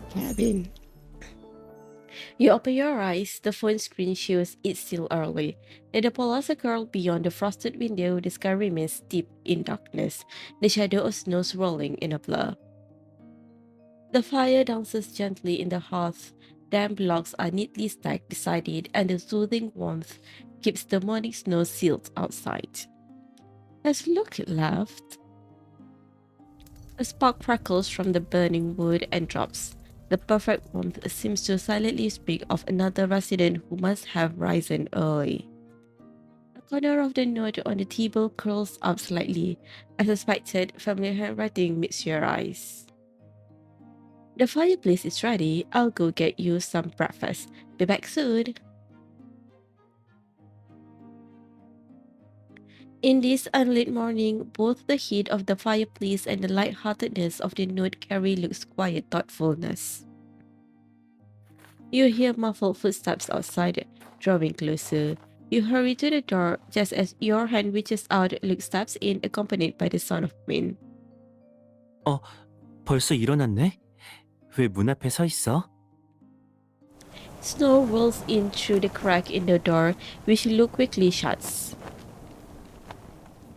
cabin. You open your eyes, the phone screen shows it's still early. In the Palazzo Girl beyond the frosted window, the sky remains deep in darkness, the shadow of snow swirling in a blur. The fire dances gently in the hearth, damp logs are neatly stacked beside it, and the soothing warmth keeps the morning snow sealed outside. As Luke left, a spark crackles from the burning wood and drops. The perfect warmth seems to silently speak of another resident who must have risen early. The corner of the note on the table curls up slightly. As suspected, familiar handwriting meets your eyes. The fireplace is ready. I'll go get you some breakfast. Be back soon. In this unlit morning, both the heat of the fireplace and the light-heartedness of the note carry Luke's quiet thoughtfulness. You hear muffled footsteps outside, drawing closer. You hurry to the door just as your hand reaches out. Luke steps in, accompanied by the sound of wind. 벌써 일어났네? 왜 문 앞에 서 있어? Snow rolls in through the crack in the door, which Luke quickly shuts.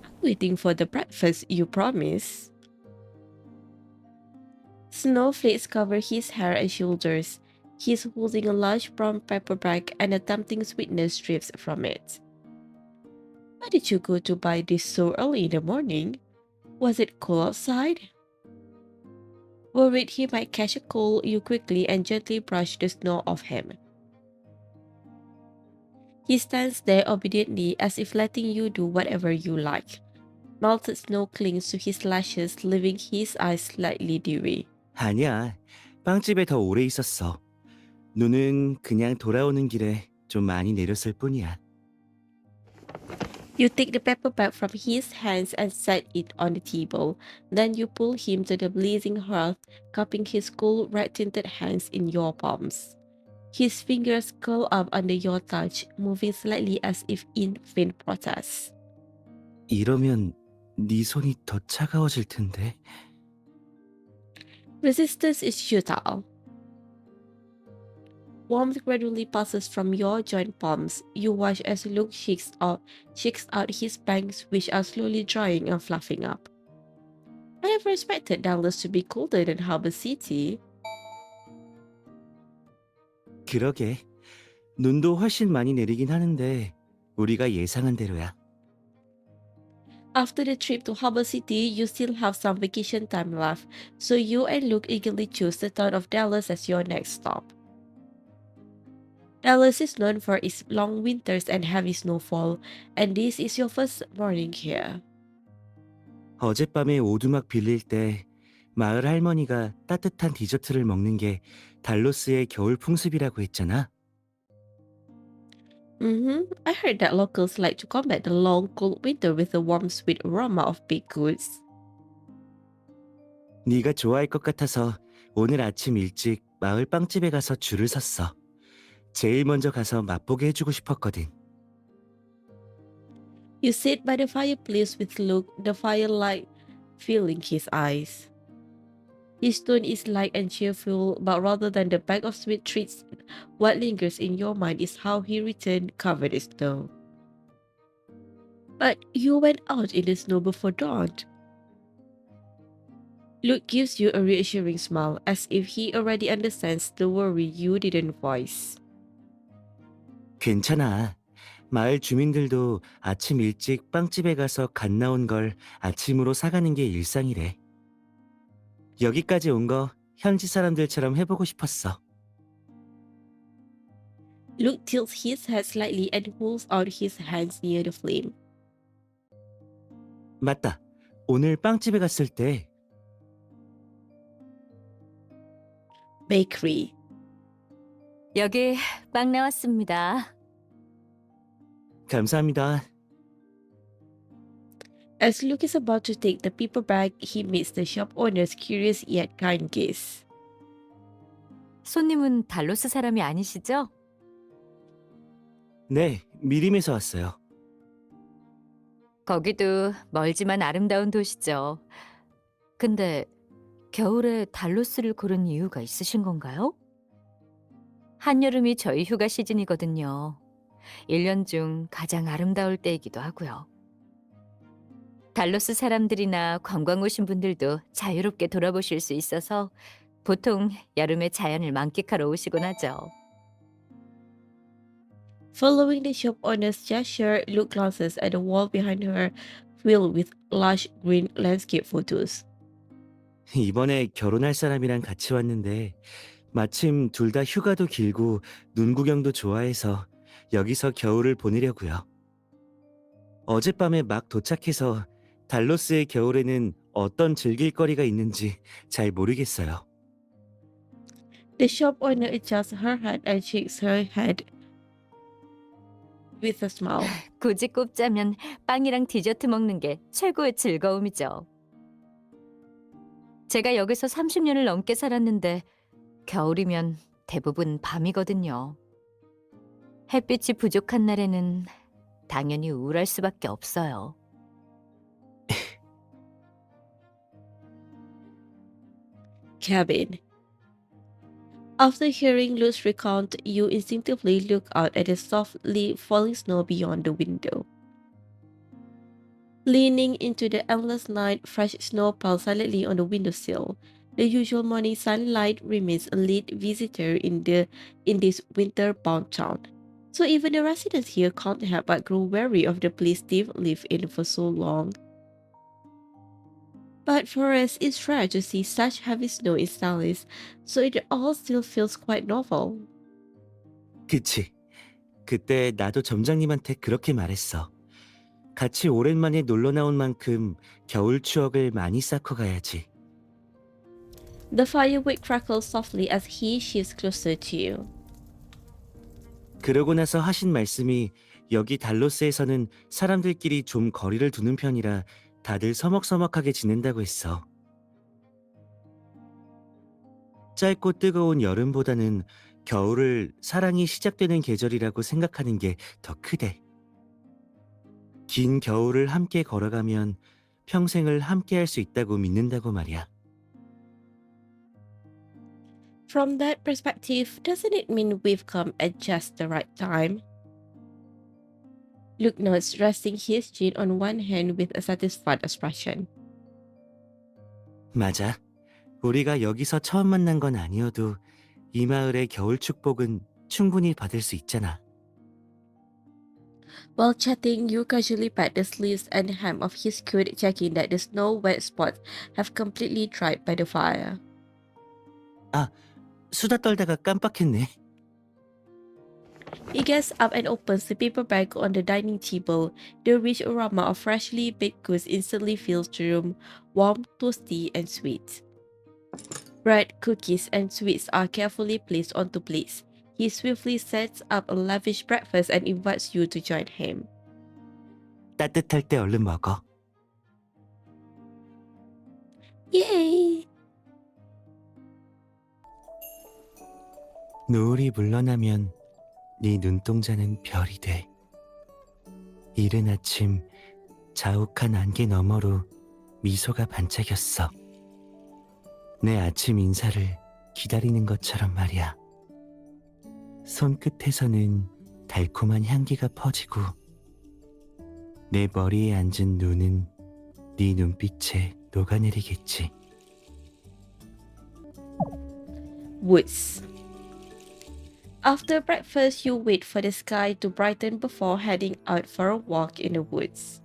I'm waiting for the breakfast you promised. Snowflakes cover his hair and shoulders. He's holding a large brown paper bag and a tempting sweetness drifts from it. Why did you go to buy this so early in the morning? Was it cold outside? Worried he might catch a cold, you quickly and gently brush the snow off him. He stands there obediently as if letting you do whatever you like. Melted snow clings to his lashes, leaving his eyes slightly dewy. 아니야. 빵집에 더 오래 있었어. 눈은 그냥 돌아오는 길에 좀 많이 내렸을 뿐이야. You take the paper bag from his hands and set it on the table. Then you pull him to the blazing hearth, cupping his cool, red-tinted hands in your palms. His fingers curl up under your touch, moving slightly as if in faint protest. 이러면 네 손이 더 차가워질 텐데. Resistance is futile. Warmth gradually passes from your joint palms. You watch as Luke shakes out his bangs, which are slowly drying and fluffing up. I have expected Dallas to be colder than Harbor City. 그러게. 눈도 훨씬 많이 내리긴 하는데 우리가 예상한 대로야. After the trip to Harbor City, you still have some vacation time left, so you and Luke eagerly choose the town of Dallas as your next stop. Dallas is known for its long winters and heavy snowfall, and this is your first morning here. 어젯밤에 오두막 빌릴 때 마을 할머니가 따뜻한 디저트를 먹는 게 달로스의 겨울 풍습이라고 했잖아. I heard that locals like to combat the long, cold winter with the warm, sweet aroma of baked goods. 네가 좋아할 것 같아서 오늘 아침 일찍 마을 빵집에 가서 줄을 섰어. 제일 먼저 가서 맛보게 해주고 싶었거든. You sit by the fireplace with Luke, the firelight filling his eyes. His tone is light and cheerful, but rather than the bag of sweet treats, what lingers in your mind is how he returned covered in snow. But you went out in the snow before dawn. Luke gives you a reassuring smile, as if he already understands the worry you didn't voice. 괜찮아. 마을 주민들도 아침 일찍 빵집에 가서 갓 나온 걸 아침으로 사가는 게 일상이래. 여기까지 온 거 현지 사람들처럼 해보고 싶었어. Luke tilts his head slightly and holds out his hands near the flame. 맞다. 오늘 빵집에 갔을 때 Bakery. 여기 빵 나왔습니다. 감사합니다. As Luke is about to take the paper bag, he meets the shop owner's curious yet kind gaze. 손님은 달로스 사람이 아니시죠? 네, 미림에서 왔어요. 거기도 멀지만 아름다운 도시죠. 근데 겨울에 달로스를 고른 이유가 있으신 건가요? 한여름이 저희 휴가 시즌이거든요. 1년 중 가장 아름다울 때이기도 하고요. 달로스 사람들이나 관광 오신 분들도 자유롭게 돌아보실 수 있어서 보통 여름에 자연을 만끽하러 오시곤 하죠. Following the shop owner's gesture, Luke glances at the wall behind her, filled with lush green landscape photos. 이번에 결혼할 사람이랑 같이 왔는데 마침 둘 다 휴가도 길고 눈 구경도 좋아해서 여기서 겨울을 보내려고요. 어젯밤에 막 도착해서 달로스의 겨울에는 어떤 즐길 거리가 있는지 잘 모르겠어요. The shop owner adjusts her head and shakes her head with a smile. 굳이 꼽자면 빵이랑 디저트 먹는 게 최고의 즐거움이죠. 제가 여기서 30년을 넘게 살았는데 겨울이면 대부분 밤이거든요. 햇빛이 부족한 날에는 당연히 우울할 수밖에 없어요. Cabin. After hearing Luke's recount, you instinctively look out at the softly falling snow beyond the window. Leaning into the endless night, fresh snow falls silently on the windowsill. The usual morning sunlight remains a late visitor in this winter-bound town. So even the residents here can't help but grow weary of the place they've lived in for so long. But for us, it's rare to see such heavy snow in Salis, so it all still feels quite novel. 그치. 그때 나도 점장님한테 그렇게 말했어. 같이 오랜만에 놀러 나온 만큼 겨울 추억을 많이 쌓고 가야지. The firewood crackles softly as he shifts closer to you. 그러고 나서 하신 말씀이 여기 달로스에서는 사람들끼리 좀 거리를 두는 편이라 다들 서먹서먹하게 지낸다고 했어. 짧고 뜨거운 여름보다는 겨울을 사랑이 시작되는 계절이라고 생각하는 게 더 크대. 긴 겨울을 함께 걸어가면 평생을 함께 할 수 있다고 믿는다고 말이야. From that perspective, doesn't it mean we've come at just the right time? Luke nods, resting his chin on one hand with a satisfied expression. 맞아. 우리가 여기서 처음 만난 건 아니어도 이 마을의 겨울 축복은 충분히 받을 수 있잖아. While chatting, you casually pat the sleeves and hem of his coat, checking that the snow-wet spots have completely dried by the fire. 수다 떨다가 깜빡했네. He gets up and opens the paper bag on the dining table. The rich aroma of freshly baked goods instantly fills the room, warm, toasty, and sweet. Bread, cookies, and sweets are carefully placed onto plates. He swiftly sets up a lavish breakfast and invites you to join him. 따뜻할 때 얼른 먹어. Yay! 노을이 물러나면 네 눈동자는 별이 돼. 이른 아침 자욱한 안개 너머로 미소가 반짝였어. 내 아침 인사를 기다리는 것처럼 말이야. 손끝에서는 달콤한 향기가 퍼지고 내 머리에 앉은 눈은 네 눈빛에 녹아내리겠지. Woods. After breakfast, you wait for the sky to brighten before heading out for a walk in the woods.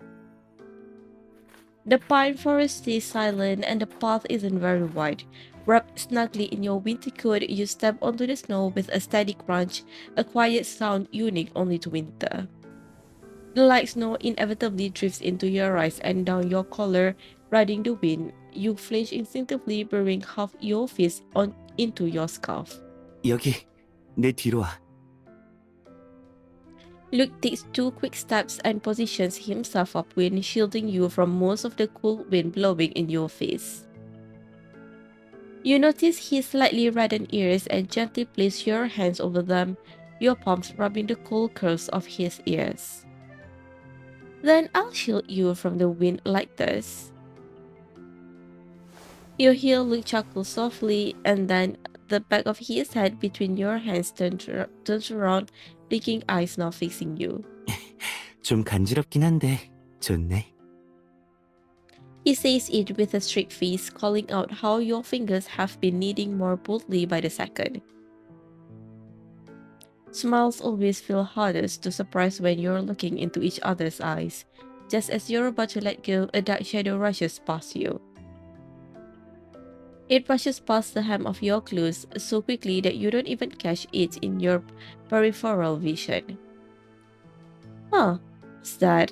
The pine forest stays silent and the path isn't very wide. Wrapped snugly in your winter coat, you step onto the snow with a steady crunch, a quiet sound unique only to winter. The light snow inevitably drifts into your eyes and down your collar, riding the wind. You flinch instinctively, burying half your fist into your scarf. 여기 내 뒤로 와. Luke takes 2 quick steps and positions himself upwind, shielding you from most of the cool wind blowing in your face. You notice his slightly reddened ears and gently place your hands over them, your palms rubbing the cool curves of his ears. Then I'll shield you from the wind like this. Your heel Luke chuckles softly, and then the back of his head between your hands turns around, blinking eyes now fixing you. 좀 간지럽긴 한데 좋네. He says it with a straight face, calling out how your fingers have been kneading more boldly by the second. Smiles always feel hardest to suppress when you're looking into each other's eyes. Just as you're about to let go, a dark shadow rushes past you. It rushes past the hem of your clothes so quickly that you don't even catch it in your peripheral vision. Huh, what's that?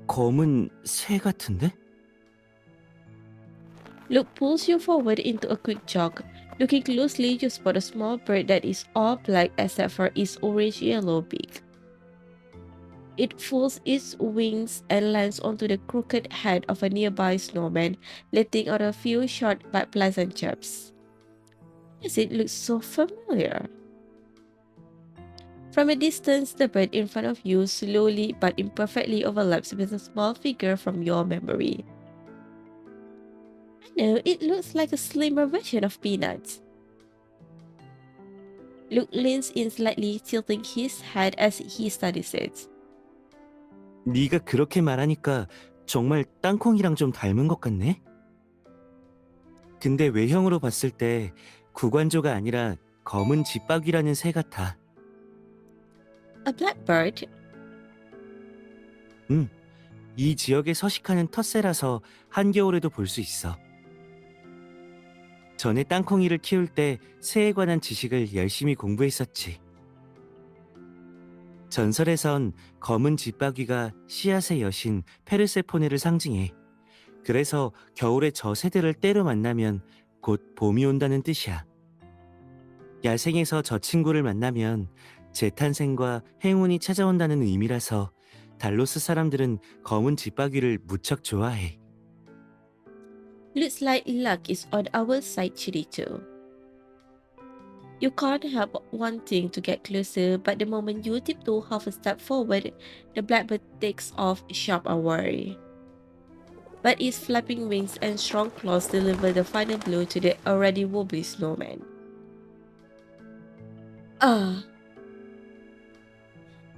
검은 새 같은데? Luke pulls you forward into a quick jog. Looking closely, you spot a small bird that is all black except for its orange-yellow beak. It folds its wings and lands onto the crooked head of a nearby snowman, letting out a few short but pleasant chirps. Yes, it looks so familiar. From a distance, the bird in front of you slowly but imperfectly overlaps with a small figure from your memory. I know, it looks like a slimmer version of Peanuts. Luke leans in slightly, tilting his head as he studies it. 네가 그렇게 말하니까 정말 땅콩이랑 좀 닮은 것 같네. 근데 외형으로 봤을 때 구관조가 아니라 검은 집박이라는 새 같아. A blackbird? 이 지역에 서식하는 텃새라서 한겨울에도 볼 수 있어. 전에 땅콩이를 키울 때 새에 관한 지식을 열심히 공부했었지. 전설에선 검은 집박이가 씨앗의 여신 페르세포네를 상징해. 그래서 겨울에 저 새들을 때로 만나면 곧 봄이 온다는 뜻이야. 야생에서 저 친구를 만나면 재탄생과 행운이 찾아온다는 의미라서 달로스 사람들은 검은 집박이를 무척 좋아해. Looks like luck is on our side, Chirito. You can't help wanting to get closer, but the moment you tiptoe half a step forward, the blackbird takes off sharp and wary. But its flapping wings and strong claws deliver the final blow to the already wobbly snowman. Ah!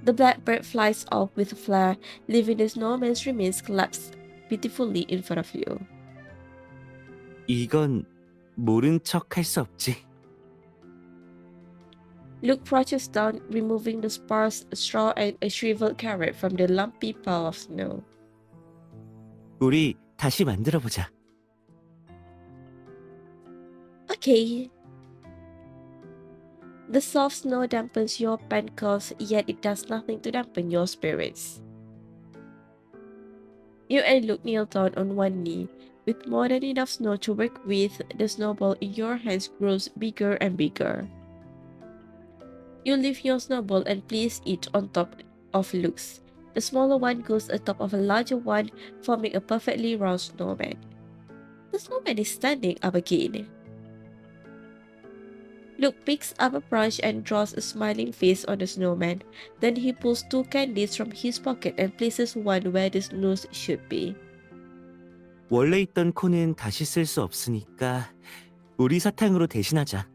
The blackbird flies off with a flare, leaving the snowman's remains collapsed pitifully in front of you. 이건 모른 척 할 수 없지. Luke crouches down, removing the sparse straw and a shriveled carrot from the lumpy pile of snow. 우리 다시 만들어 보자. Okay. The soft snow dampens your pancakes, yet it does nothing to dampen your spirits. You and Luke kneel down on one knee. With more than enough snow to work with, the snowball in your hands grows bigger and bigger. You lift your snowball and place it on top of Luke's. The smaller one goes atop of a larger one, forming a perfectly round snowman. The snowman is standing up again. Luke picks up a brush and draws a smiling face on the snowman. Then he pulls two candies from his pocket and places one where the nose should be. 원래 있던 코는 다시 쓸 수 없으니까 우리 사탕으로 대신하자.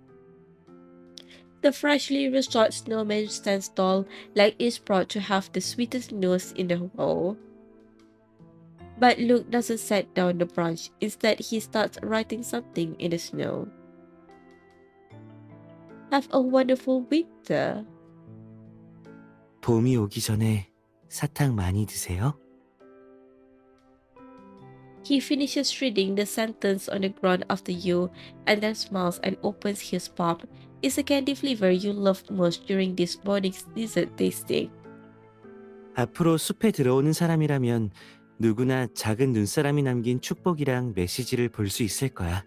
The freshly restored snowman stands tall, like it's proud to have the sweetest nose in the world. But Luke doesn't set down the branch. Instead, he starts writing something in the snow. Have a wonderful winter. 봄이 오기 전에 사탕 많이 드세요. He finishes reading the sentence on the ground after you and then smiles and opens his palm. It's a candy flavor you loved most during this morning's dessert tasting. 앞으로 숲에 들어오는 사람이라면 누구나 작은 눈사람이 남긴 축복이랑 메시지를 볼 수 있을 거야.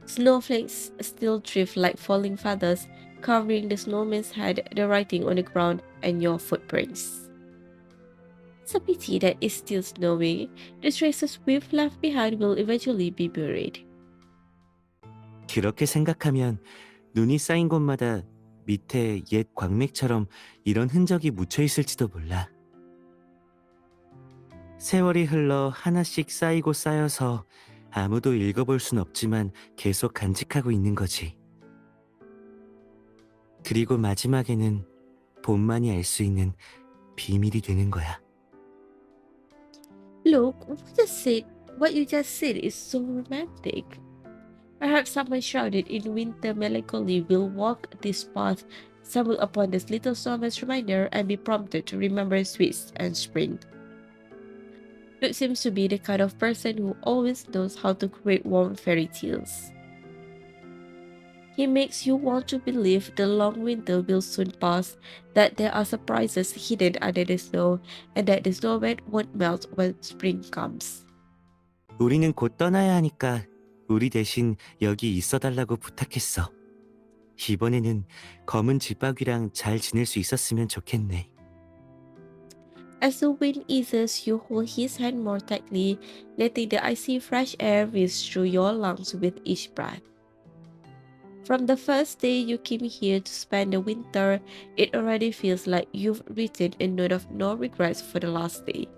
Snowflakes still drift like falling feathers, covering the snowman's head, the writing on the ground, and your footprints. It's a pity that it's still snowing. The traces we've left behind will eventually be buried. 그렇게 생각하면 눈이 쌓인 곳마다 밑에 옛 광맥처럼 이런 흔적이 묻혀 있을지도 몰라. 세월이 흘러 하나씩 쌓이고 쌓여서 아무도 읽어볼 순 없지만 계속 간직하고 있는 거지. 그리고 마지막에는 봄만이 알 수 있는 비밀이 되는 거야. Look, what you just said is so romantic. Perhaps someone shrouded in winter melancholy will walk this path, stumble upon this little snowman's reminder, and be prompted to remember sweets and spring. Luke seems to be the kind of person who always knows how to create warm fairy tales. He makes you want to believe the long winter will soon pass, that there are surprises hidden under the snow, and that the snowman won't melt when spring comes. 우리는 곧 떠나야 하니까 우리 대신 여기 있어달라고 부탁했어. 이번에는 검은 집박이랑 잘 지낼 수 있었으면 좋겠네. As the wind eases, you hold his hand more tightly, letting the icy fresh air whiz through your lungs with each breath. From the first day you came here to spend the winter, it already feels like you've written a note of no regrets for the last day.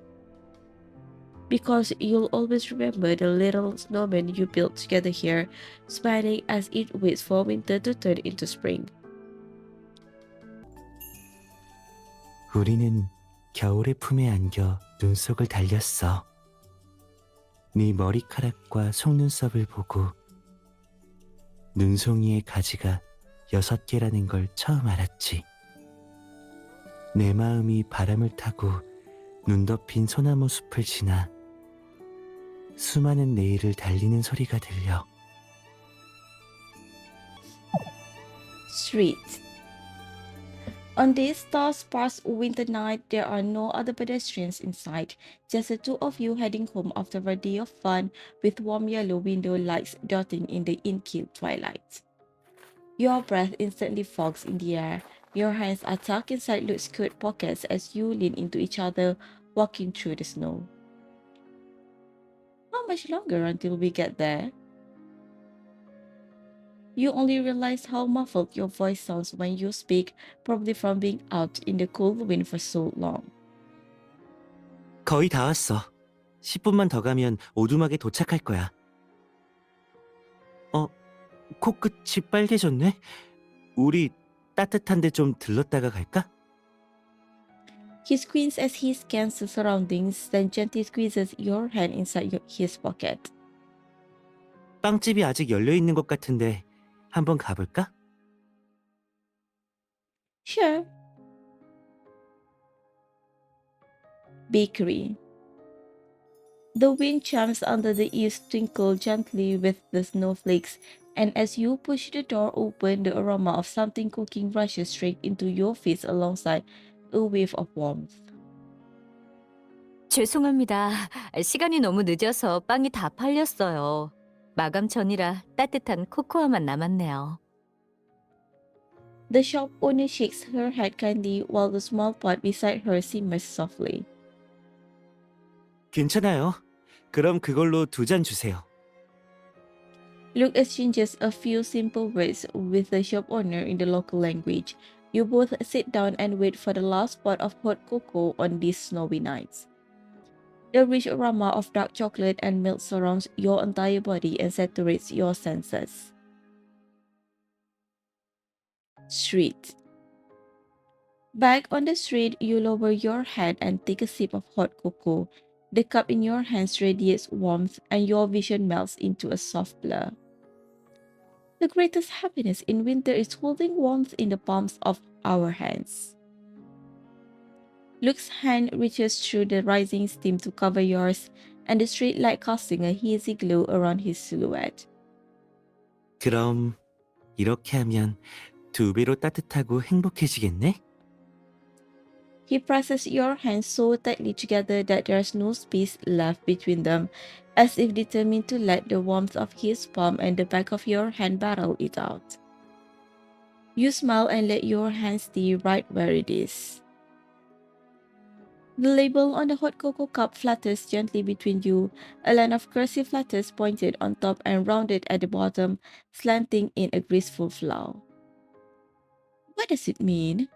Because you'll always remember the little snowman you built together here, smiling as it waits for winter to turn into spring. 우리는 겨울의 품에 안겨 눈속을 달렸어. 네 머리카락과 속눈썹을 보고 눈송이의 가지가 6개라는 걸 처음 알았지. 내 마음이 바람을 타고 눈 덮인 소나무 숲을 지나 수많은 내일을 달리는 소리가 들려. Street. On this star-sparse winter night, there are no other pedestrians in sight, just the two of you heading home after a day of fun with warm yellow window lights dotting in the inky twilight. Your breath instantly fogs in the air. Your hands are tucked inside Luke's coat pockets as you lean into each other, walking through the snow. How much longer until we get there? You only realize how muffled your voice sounds when you speak, probably from being out in the cold wind for so long. 거의 다 왔어. 10분만 더 가면 오두막에 도착할 거야. 코끝이 빨개졌네? 우리 따뜻한 데 좀 들렀다가 갈까? He squints as he scans the surroundings, then gently squeezes your hand inside his pocket. 빵집이 아직 열려 있는 것 같은데 한번 가볼까? Sure. Bakery. The wind chimes under the eaves twinkle gently with the snowflakes, and as you push the door open, the aroma of something cooking rushes straight into your face alongside a wave of warmth. 죄송합니다. 시간이 너무 늦어서 빵이 다 팔렸어요. 마감 전이라 따뜻한 코코아만 남았네요. The shop owner shakes her head kindly while the small pot beside her simmers softly. 괜찮아요. 그럼 그걸로 2잔 주세요. Luke exchanges a few simple words with the shop owner in the local language. You both sit down and wait for the last pot of hot cocoa on these snowy nights. The rich aroma of dark chocolate and milk surrounds your entire body and saturates your senses. Street. Back on the street, you lower your head and take a sip of hot cocoa. The cup in your hands radiates warmth, and your vision melts into a soft blur. The greatest happiness in winter is holding warmth in the palms of our hands. Luke's hand reaches through the rising steam to cover yours, and the street light casting a hazy glow around his silhouette. 그럼 이렇게 하면 2배로 따뜻하고 행복해지겠네? He presses your hands so tightly together that there's no space left between them, as if determined to let the warmth of his palm and the back of your hand battle it out. You smile and let your hand stay right where it is. The label on the hot cocoa cup flutters gently between you, a line of cursive letters pointed on top and rounded at the bottom, slanting in a graceful flow. What does it mean?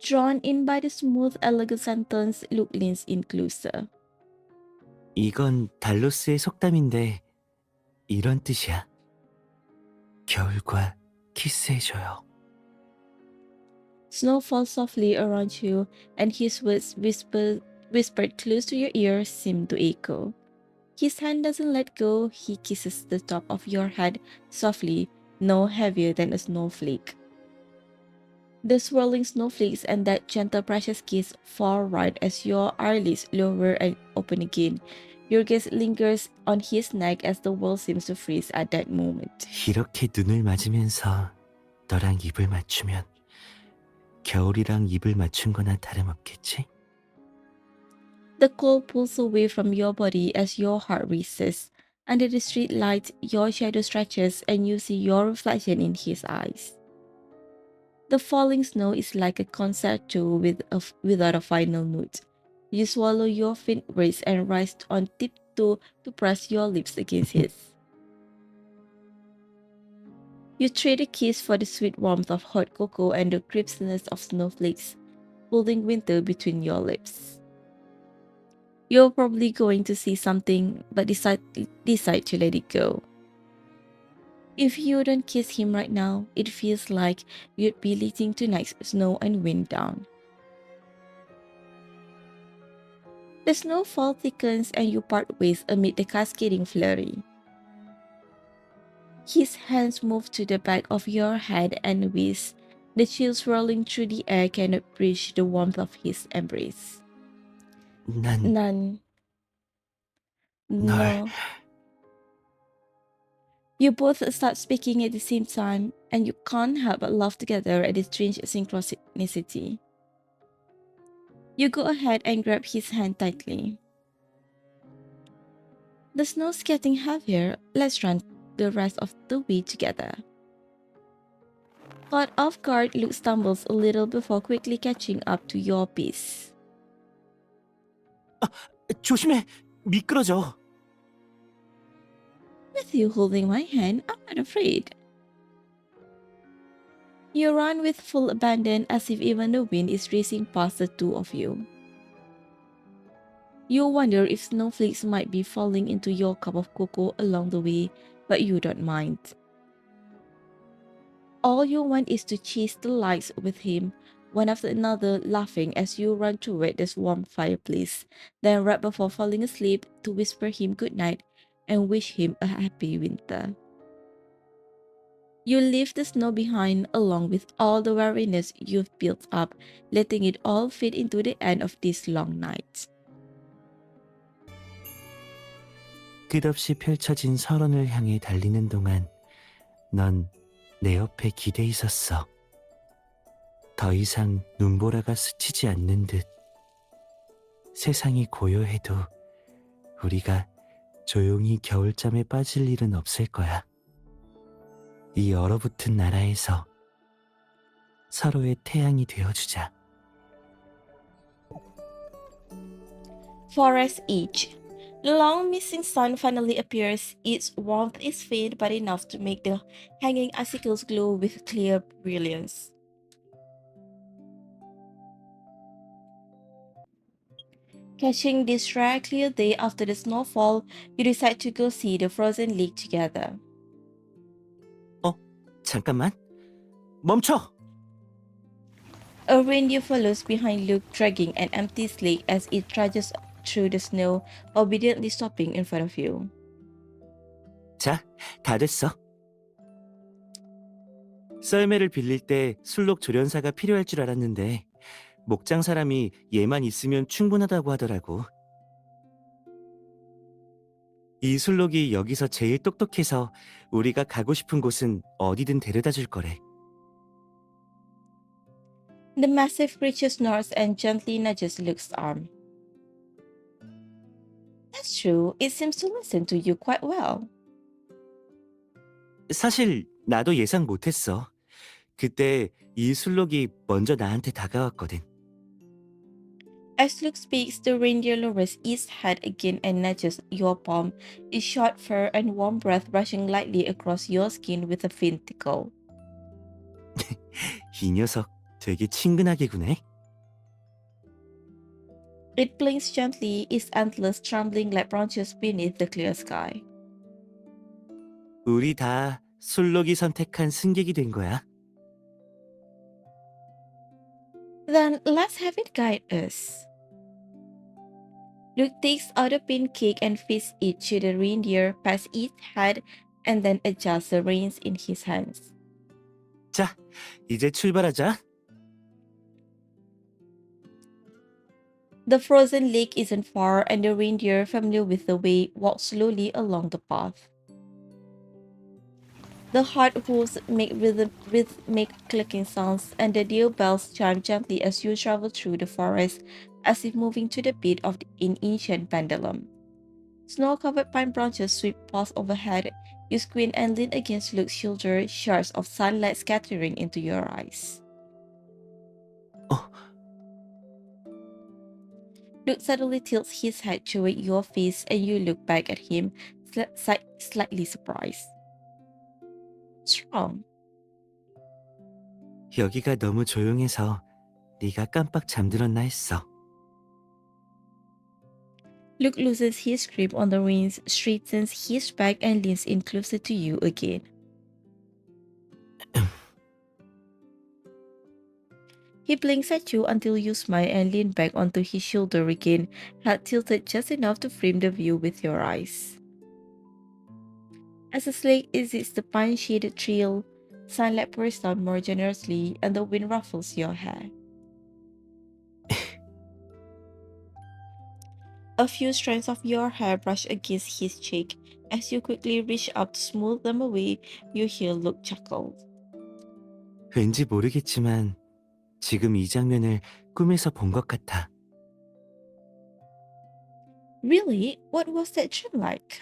Drawn in by the smooth, elegant sentence, Luke leans in closer. 이건 달로스의 속담인데 이런 뜻이야. 겨울과 키스해줘요. Snow falls softly around you, and his words whispered close to your ear seem to echo. His hand doesn't let go, he kisses the top of your head softly, no heavier than a snowflake. The swirling snowflakes and that gentle precious kiss fall right as your eyelids lower and open again. Your gaze lingers on his neck as the world seems to freeze at that moment. 이렇게 눈을 맞으면서 너랑 입을 맞추면 겨울이랑 입을 맞춘 거나 다름없겠지? The cold pulls away from your body as your heart races. Under the street light, your shadow stretches and you see your reflection in his eyes. The falling snow is like a concerto without a final note. You swallow your faint words and rise on tiptoe to press your lips against his. You trade a kiss for the sweet warmth of hot cocoa and the crispness of snowflakes, holding winter between your lips. You're probably going to see something, but decide to let it go. If you don't kiss him right now, it feels like you'd be letting tonight's snow and wind down. The snowfall thickens and you part ways amid the cascading flurry. His hands move to the back of your head and whiz. The chills swirling through the air cannot bridge the warmth of his embrace. 난 None. 널 No. You both start speaking at the same time, and you can't help but laugh together at the strange synchronicity. You go ahead and grab his hand tightly. The snow's getting heavier. Let's run the rest of the way together. Caught off guard, Luke stumbles a little before quickly catching up to your pace. 조심해! 미끄러져! With you holding my hand, I'm not afraid. You run with full abandon as if even the wind is racing past the two of you. You wonder if snowflakes might be falling into your cup of cocoa along the way, but you don't mind. All you want is to chase the lights with him, one after another, laughing as you run toward this warm fireplace, then right before falling asleep to whisper him good night and wish him a happy winter. You leave the snow behind along with all the weariness you've built up, letting it all fit into the end of this long night. 끝없이 펼쳐진 설원을 향해 달리는 동안 넌 내 옆에 기대 있었어. 더 이상 눈보라가 스치지 않는 듯. 세상이 고요해도 우리가 조용히 겨울잠에 빠질 일은 없을 거야. 이 얼어붙은 나라에서 서로의 태양이 되어주자. Forest Edge. The long missing sun finally appears. Its warmth is faint but enough to make the hanging icicles glow with clear brilliance. Catching this rare clear day after the snowfall, you decide to go see the frozen lake together. 잠깐만. 멈춰! A reindeer follows behind Luke, dragging an empty sleigh as it trudges through the snow, obediently stopping in front of you. 자, 다 됐어. 썰매를 빌릴 때 술록 조련사가 필요할 줄 알았는데 목장 사람이 얘만 있으면 충분하다고 하더라고. 이 술록이 여기서 제일 똑똑해서 우리가 가고 싶은 곳은 어디든 데려다 줄 거래. The massive creature snorts and gently nudges Luke's arm. That's true. It seems to listen to you quite well. 사실 나도 예상 못했어. 그때 이 술록이 먼저 나한테 다가왔거든. As Luke speaks, the reindeer lowers its head again and nudges your palm, its short fur and warm breath brushing lightly across your skin with a faint tickle. 이 녀석 되게 친근하게 구네. It blinks gently, its antlers trembling like branches beneath the clear sky. 우리 다 술록이 선택한 승객이 된 거야. Then let's have it guide us. Luke takes out a pin cake and feeds it to the reindeer past its head and then adjusts the reins in his hands. 자, 이제 출발하자. The frozen lake isn't far, and the reindeer, familiar with the way, walk slowly along the path. The hard hooves make rhythmic clicking sounds, and the deer bells chime gently as you travel through the forest, as if moving to the beat of an ancient pendulum. Snow-covered pine branches sweep past overhead. You squint and lean against Luke's shoulder, shards of sunlight scattering into your eyes. 어, Luke suddenly tilts his head toward your face, and you look back at him, slightly surprised. What's wrong? 여기가 너무 조용해서 네가 깜빡 잠들었나 했어. Luke loosens his grip on the reins, straightens his back, and leans in closer to you again. He blinks at you until you smile and lean back onto his shoulder again, head tilted just enough to frame the view with your eyes. As the sleigh exits the pine-shaded trail, sunlight pours down more generously, and the wind ruffles your hair. A few strands of your hair brush against his cheek. As you quickly reach up to smooth them away, you hear Luke chuckle. 왠지 모르겠지만 지금 이 장면을 꿈에서 본 것 같아. Really? What was that dream like?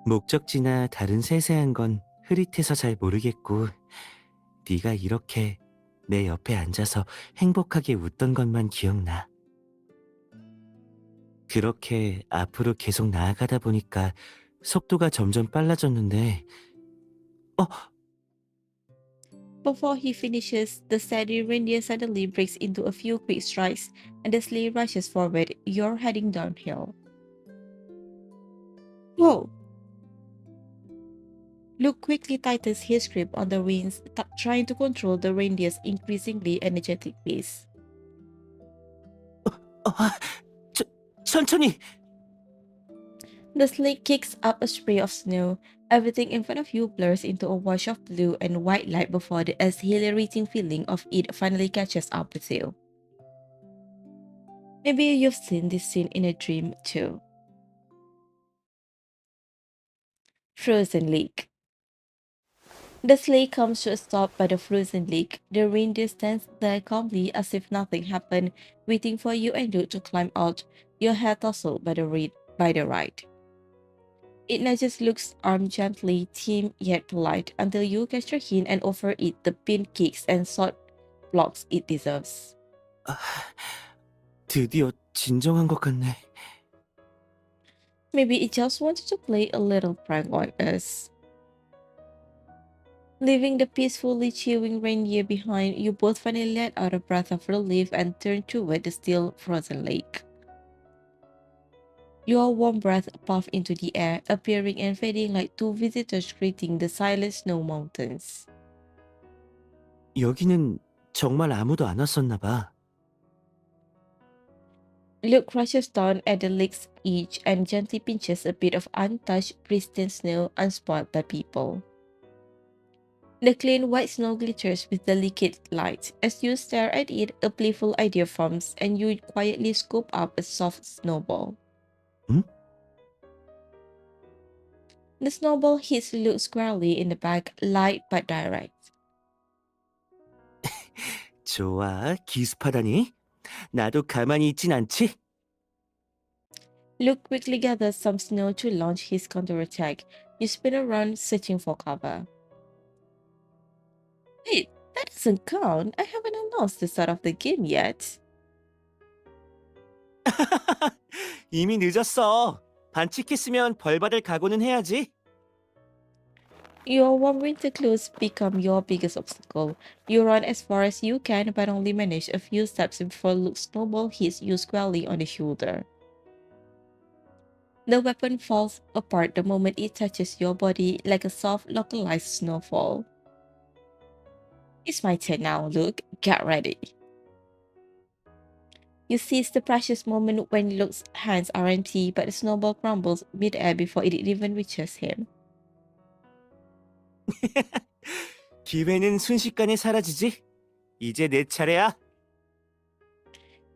목적지나 다른 세세한 건 흐릿해서 잘 모르겠고 네가 이렇게 내 옆에 앉아서 행복하게 웃던 것만 기억나. 그렇게 앞으로 계속 나아가다 보니까 속도가 점점 빨라졌는데 Before he finishes, the steady reindeer suddenly breaks into a few quick strides, and the sleigh rushes forward. You're heading downhill. Whoa! Luke quickly tightens his grip on the reins, trying to control the reindeer's increasingly energetic pace. 천천히! The sleigh kicks up a spray of snow. Everything in front of you blurs into a wash of blue and white light before the exhilarating feeling of it finally catches up with you. Maybe you've seen this scene in a dream too. Frozen Lake. The sleigh comes to a stop by the frozen lake. The reindeer stands there calmly as if nothing happened, waiting for you and Luke to climb out, your hair tousled by the ride. It nudges Luke's arm gently, tame yet polite, until you catch your hint and offer it the pin cakes and salt blocks it deserves. 드디어 진정한 것 같네. Maybe it just wanted to play a little prank on us. Leaving the peacefully chewing reindeer behind, you both finally let out a breath of relief and turn toward the still frozen lake. Your warm breath puffed into the air, appearing and fading like two visitors greeting the silent snow mountains. 여기는 정말 아무도 안 왔었나 봐. Luke crashes down at the lake's edge and gently pinches a bit of untouched, pristine snow unspoiled by people. The clean white snow glitters with delicate light. As you stare at it, a playful idea forms, and you quietly scoop up a soft snowball. The snowball hits Luke squarely in the back, light but direct. 좋아, 기습하다니. 나도 가만히 있진 않지? Luke quickly gathers some snow to launch his counterattack. You spin around, searching for cover. Wait, that doesn't count. I haven't announced the start of the game yet. 이미 늦었어. 반칙했으면 벌 받을 각오는 해야지. Your warm winter clothes become your biggest obstacle. You run as far as you can, but only manage a few steps before Luke's snowball hits you squarely on the shoulder. The weapon falls apart the moment it touches your body like a soft, localized snowfall. It's my turn now, Luke. Get ready. You seize the precious moment when Luke's hands are empty, but the snowball crumbles mid-air before it even reaches him. 기회는 순식간에 사라지지? 이제 내 차례야.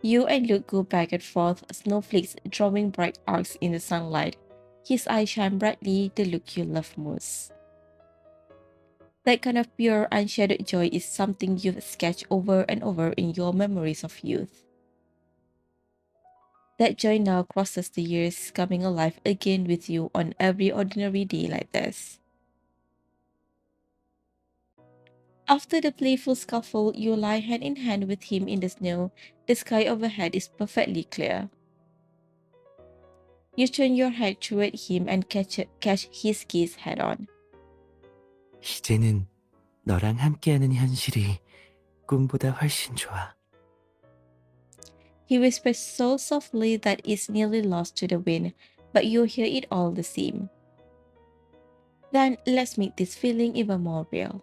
You and Luke go back and forth, snowflakes drawing bright arcs in the sunlight. His eyes shine brightly, the look you love most. That kind of pure, unshadowed joy is something you've sketched over and over in your memories of youth. That joy now crosses the years, coming alive again with you on every ordinary day like this. After the playful scuffle, you lie hand in hand with him in the snow. The sky overhead is perfectly clear. You turn your head toward him and catch his gaze head on. 이제는 너랑 함께하는 현실이 꿈보다 훨씬 좋아. He whispers so softly that it's nearly lost to the wind, but you hear it all the same. Then let's make this feeling even more real.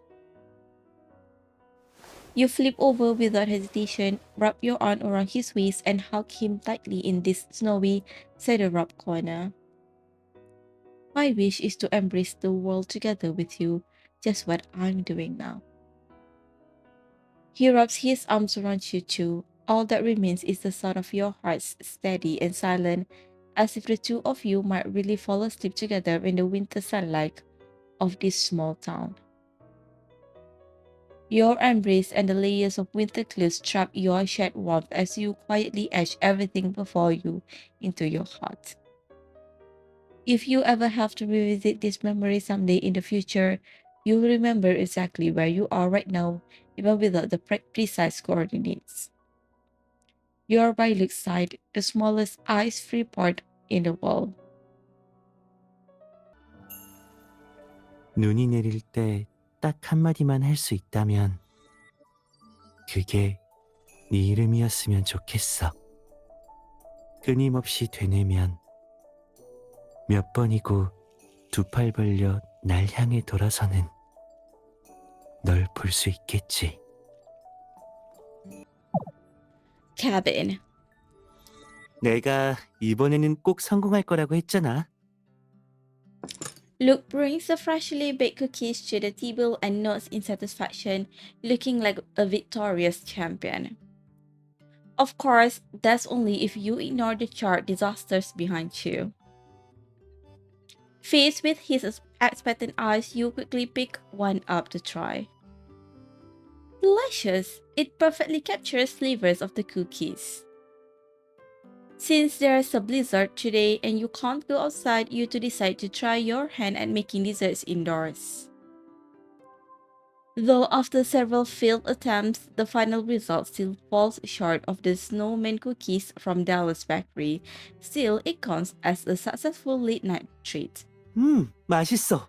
You flip over without hesitation, wrap your arm around his waist, and hug him tightly in this snowy, cedar-wrapped corner. My wish is to embrace the world together with you, just what I'm doing now. He wraps his arms around you too. All that remains is the sound of your hearts, steady and silent, as if the two of you might really fall asleep together in the winter sunlight of this small town. Your embrace and the layers of winter clothes trap your shared warmth as you quietly etch everything before you into your heart. If you ever have to revisit this memory someday in the future, you'll remember exactly where you are right now, even without the precise coordinates. You're by Luke's side, the smallest ice-free part in the world. 눈이 내릴 때 딱 한마디만 할 수 있다면 그게 네 이름이었으면 좋겠어. 끊임없이 되뇌면 몇 번이고 두 팔 벌려 날 향해 돌아서는 널 볼 수 있겠지. Cabin. 내가 이번에는 꼭 성공할 거라고 했잖아. Luke brings the freshly baked cookies to the table and nods in satisfaction, looking like a victorious champion. Of course, that's only if you ignore the charred disasters behind you. Faced with his expectant eyes, you quickly pick one up to try. Delicious! It perfectly captures flavors of the cookies. Since there's a blizzard today and you can't go outside, you two decide to try your hand at making desserts indoors. Though after several failed attempts, the final result still falls short of the snowman cookies from Dallas Bakery, still it counts as a successful late-night treat. 맛있어.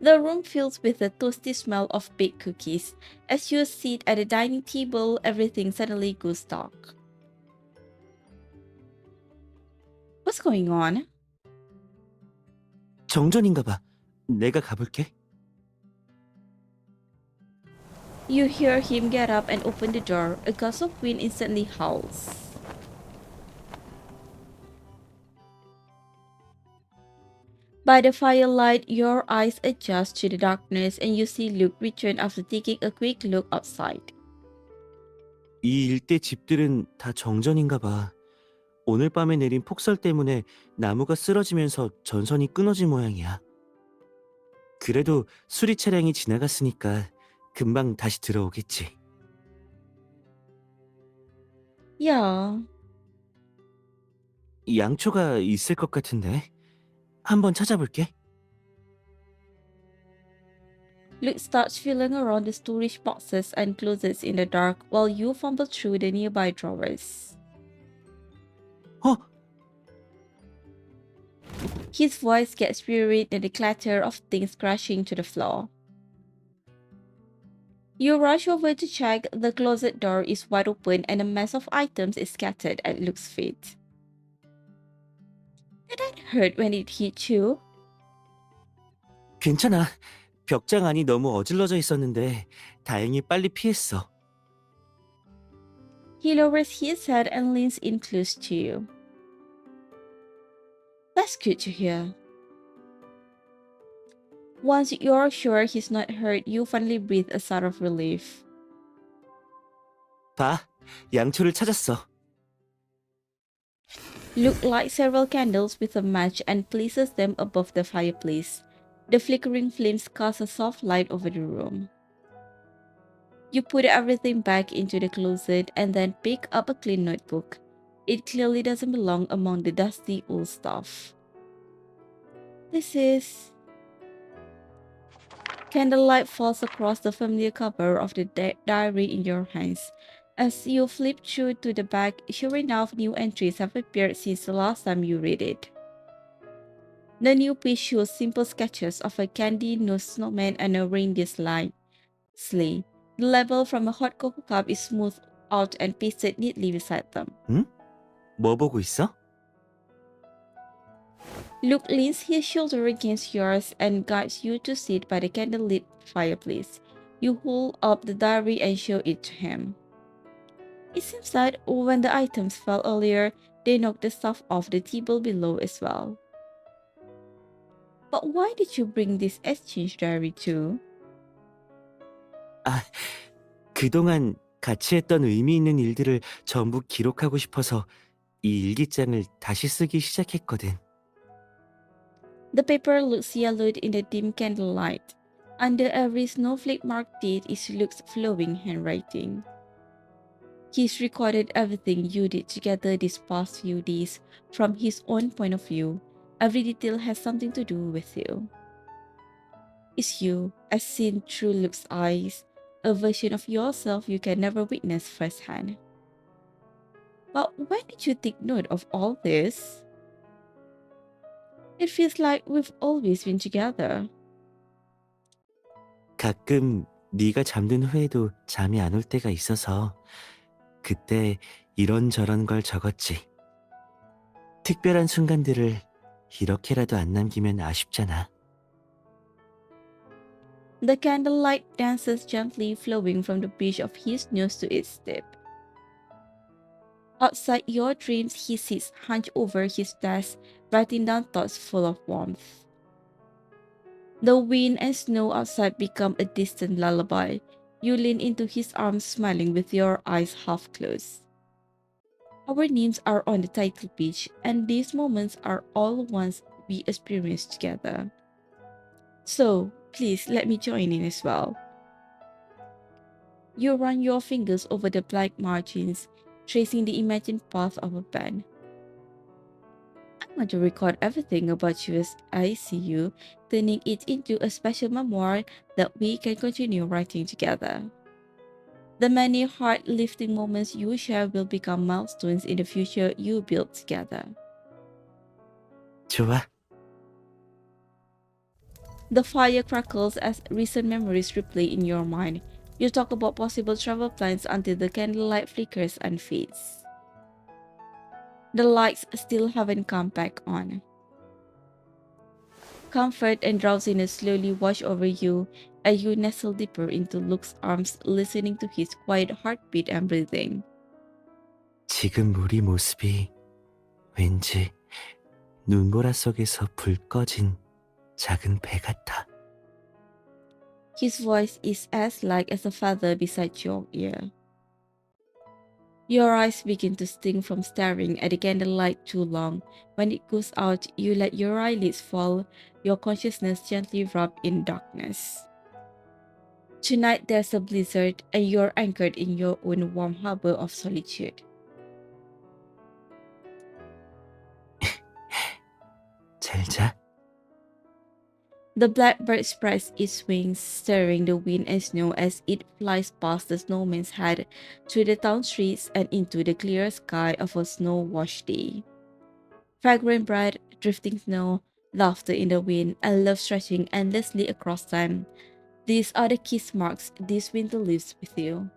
The room fills with the toasty smell of baked cookies. As you sit at the dining table, everything suddenly goes dark. What's going on? 정전인가 봐. 내가 가볼게. You hear him get up and open the door. A gust of wind instantly howls. By the firelight, your eyes adjust to the darkness and you see Luke return after taking a quick look outside. 이 일대 집들은 다 정전인가 봐. 오늘 밤에 내린 폭설 때문에 나무가 쓰러지면서 전선이 끊어진 모양이야. 그래도 수리 차량이 지나갔으니까 금방 다시 들어오겠지. Yeah. 양초가 있을 것 같은데. 한번 찾아볼게. Luke starts feeling around the storage boxes and closets in the dark while you fumble through the nearby drawers. His voice gets buried in the clatter of things crashing to the floor. You rush over to check. The closet door is wide open and a mess of items is scattered at Luke's feet. Did that hurt when it hit you? 괜찮아. 벽장 안이 너무 어질러져 있었는데 다행히 빨리 피했어. He lowers his head and leans in close to you. That's good to hear. Once you're sure he's not hurt, you finally breathe a sigh of relief. 봐, 양초를 찾았어. Luke lights several candles with a match and places them above the fireplace. The flickering flames cast a soft light over the room. You put everything back into the closet and then pick up a clean notebook. It clearly doesn't belong among the dusty old stuff. This is... Candlelight falls across the familiar cover of the diary in your hands. As you flip through to the back, sure enough, new entries have appeared since the last time you read it. The new page shows simple sketches of a candy-nosed snowman and a reindeer sleigh. The label from a hot cocoa cup is smoothed out and pasted neatly beside them. 뭐 보고 있어? Luke leans his shoulder against yours and guides you to sit by the candlelit fireplace. You hold up the diary and show it to him. It seems that when the items fell earlier, they knocked the stuff off the table below as well. But why did you bring this exchange diary too? 그동안 같이 했던 의미 있는 일들을 전부 기록하고 싶어서 이 일기장을 다시 쓰기 시작했거든. The paper looks yellowed in the dim candlelight. Under every snowflake-marked date is Luke's flowing handwriting. He's recorded everything you did together these past few days from his own point of view. Every detail has something to do with you. It's you, as seen through Luke's eyes, a version of yourself you can never witness firsthand. But when did you take note of all this? It feels like we've always been together. 가끔 네가 잠든 후에도 잠이 안 올 때가 있어서 그때 이런저런 걸 적었지. 특별한 순간들을 이렇게라도 안 남기면 아쉽잖아. The candlelight dances gently, flowing from the bridge of his nose to its tip. Outside your dreams, he sits hunched over his desk, writing down thoughts full of warmth. The wind and snow outside become a distant lullaby. You lean into his arms, smiling with your eyes half closed. Our names are on the title page, and these moments are all ones we experienced together. So, please let me join in as well. You run your fingers over the black margins, tracing the imagined path of a pen. I want to record everything about you as I see you, turning it into a special memoir that we can continue writing together. The many heart-lifting moments you share will become milestones in the future you build together. 좋아. The fire crackles as recent memories replay in your mind. You talk about possible travel plans until the candlelight flickers and fades. The lights still haven't come back on. Comfort and drowsiness slowly wash over you as you nestle deeper into Luke's arms, listening to his quiet heartbeat and breathing. 지금 우리 모습이 왠지 눈보라 속에서 불 꺼진 작은 배 같아. His voice is as light as a feather beside your ear. Your eyes begin to sting from staring at the candlelight too long. When it goes out, you let your eyelids fall, your consciousness gently wrapped in darkness. Tonight there's a blizzard, and you're anchored in your own warm harbor of solitude. 잘 자. The blackbird spreads its wings, stirring the wind and snow as it flies past the snowman's head through the town streets and into the clear sky of a snow-washed day. Fragrant bread, drifting snow, laughter in the wind, and love stretching endlessly across time. These are the kiss marks this winter leaves with you.